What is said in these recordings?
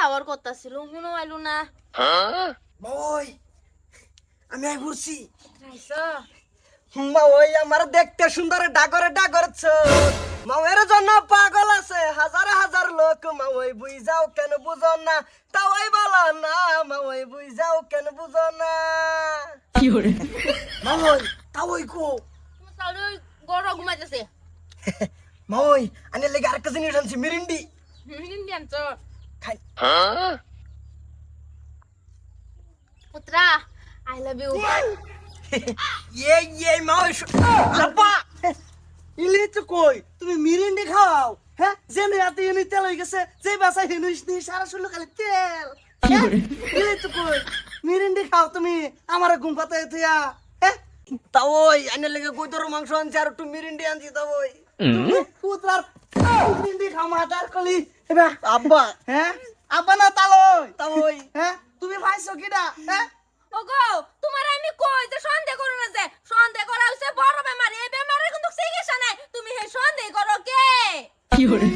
খাওয়ার কথা ছিল মনে আইলো না। ওই আমি আই বলছি খাইছো? মা ওই আমার দেখতে সুন্দর ডাগরে ডাগরছ মায়ের জন্য পাগল আছে হাজার হাজার লোক মা ওই বুঝ যাও কেন বুঝো না তাও ওই বলো না মা ওই বুঝ যাও কেন বুঝো না কি হরে মা ওই তাও ওই কো তুমি তাহলে ওই গড় ঘুমাইতেছে। মা ওই আনে লেগে আরেকটা জিনিস আনছি মিরিন্ডি ইন্ডিয়ান তো খাই পুত্রা আই লাভ ইউ। এই মা ওই আপা ইলি তো কই তুমি মিরিন্ডি খাও হ্যাঁ জেনে রাতে ইনি তেল হয়ে গেছে যে বাসা হিনুস দি সারা শুলো খালি তেল কি হরে ইলি তো কই মিরিন্ডি খাও তুমি আমার ঘুম পাতায় থিয়া হ্যাঁ তাও ওই আনে লেগে কইতর মাংস আনছি আর একটু মিরিন্ডি আনছি তাও ওই পুত্রার মিরিন্ডি খাও মাদার কলি এবা আব্বা হ্যাঁ আব্বা না তালই তাও ওই হ্যাঁ তুমি ভাইছো কিডা হ্যাঁ ওগো তোমার আমি কই যে সন্দেহ করো না, যে সন্দেহ করা হইছে বড় বেমারি, এই বেমারির কিন্তু চিকিৎসা নাই, তুমি হে সন্দেহ করো কে? কি হরে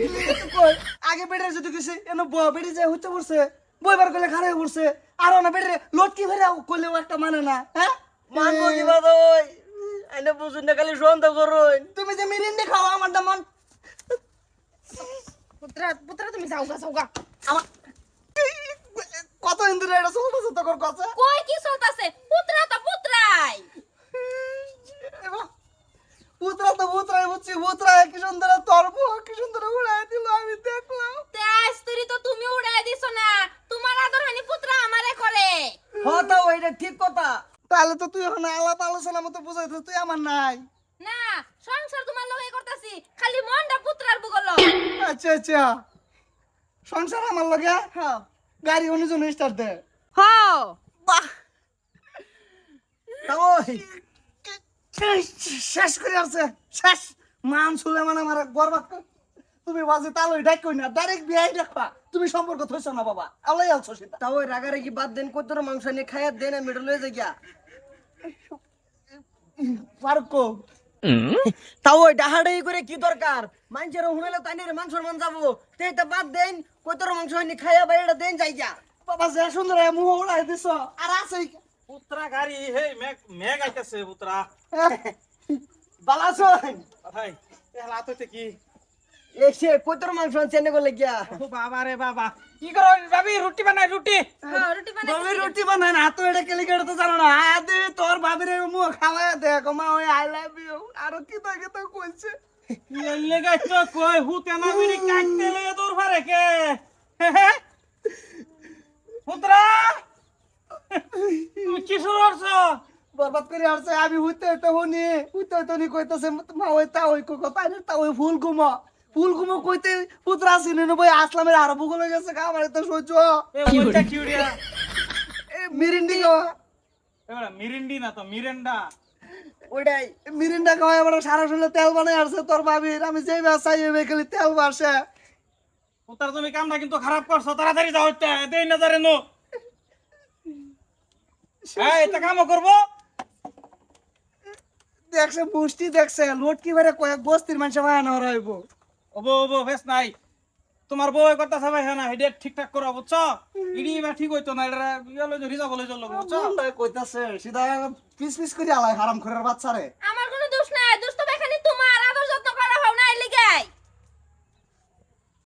কই আগে বেড়ে যদি কিছু এনো বেড়ে যায় হইতে পড়ছে বইবার কইলে খারাপ পড়ছে আর না বেড়ে লটকি ভরে কইলেও একটা মানে না হ্যাঁ মানবো কি বাবা ওই আইনা বুঝুন না খালি সন্দেহ করুন তুমি যে মিরিন্ডি খাও আমার না মন পুত্রা পুত্রা তুমি যাও গা আমার কত ইন্দুরে এটা চলতেছে তোর কথা কই কি চলতাছে? পুত্রা তো পুত্রাই। পুত্রা তো পুত্রাই বুঝছি পুত্রা কি সুন্দর তর্ব কি সুন্দর উড়াই দিল আমি দেখলাম তেজ তুই তো তুমি উড়াই দিছো না, তোমার আদর হানি পুত্রা আমারে করে। হতা ওইটা ঠিক কথা তাহলে তো তুই এখন আলাপ আলোচনা মতো বুঝাইছিস তুই আমার নাই না সংসার তোমার লগে করতাছি, খালি মনটা পুত্রার বুগল। আচ্ছা আচ্ছা সংসার আমার লগে হ্যাঁ গাড়ি অনুজন স্টার্ট দে হ বাহ ওই শেষ করে আছে শেষ মান শুলে মানে আমার বরবাদ কর তুমি বাজে তালই ডাক কই না ডাইরেক্ট বিয়াই রাখবা তুমি সম্পর্ক থইছো না বাবা আলাই আলছো সেটা তাও ওই রাগারাগি বাদ দেন কতর মাংস নিয়ে খাইয়া দেন আমি এটা লয়ে যাই গিয়া পারকো তাও ওই ডাহাডাই করে কি দরকার মানুষের হুনালে তাইনের মান সম্মান যাবো তেইটা বাদ দেন কতর মাংস নিয়ে খাইয়া বাইরে দেন যাই গিয়া বাবা যে সুন্দর মুহ উড়াই দিছো আর আছে পুত্রা গাড়ি হে মেঘ আইতাছে পুত্রা বালাছো ভাই এলা আততে কি এসে কতর মাংস চেনে গলে গিয়া ও বাবা রে বাবা কি করো ভাবি রুটি বানাই রুটি হ্যাঁ রুটি বানাই তুমি রুটি বানাই না তো এটা কেলি কেটে তো জানো না আদে তোর বাবিরে মুখ খাওয়ায় দেখ মা ওই আই লাভ ইউ আর কি তো কইছে এলে গাইছ কই হুতে না মিনি কাটতে লয়ে দূর পারে কে পুত্রা তুমি কি শুরু করছো বরবাদ করে আসছে আমি হইতে হইতে নি কইতাছে মা ওই তা ওই কথা না তা ওই ফুল গুমো কইতে পুত্রা সিনে ন বই আসলামের আর ভুগলে গেছে কা আমার তো সহ্য এ ওইটা কি উড়িয়া এ মিরিন্ডি গো এবারে মিরিন্ডি না তো মিরেন্ডা ওইটাই মিরিন্ডা খাওয়াই বড় সারা শুলে তেল বানাই আসছে তোর ভাবির আমি যেই ব্যবসায়ী হবে খালি তেল বাসে পুত্রা তুমি কামটা কিন্তু খারাপ করছো তাড়াতাড়ি যাও হইতে দেই না জারে নো এই এটা কাম করবো দেখছে মুষ্টি দেখছে লটকি ভরে কয়েক বস্তির মানুষ বানানো রইব ওবো ওবো বেশ নাই তোমার বউ কথা সবাই হ্যাঁ না হেডে ঠিকঠাক করো বুঝছো ইডি বা ঠিক হইতো না এটা ইয়ালো রিজার্ভ হলে চললো বুঝছো কইতাছে সিধা পিস পিস করে আলাই হারাম খরের বাচ্চারে আমার কোনো দোষ নাই, দোষ তো এখানে তোমার।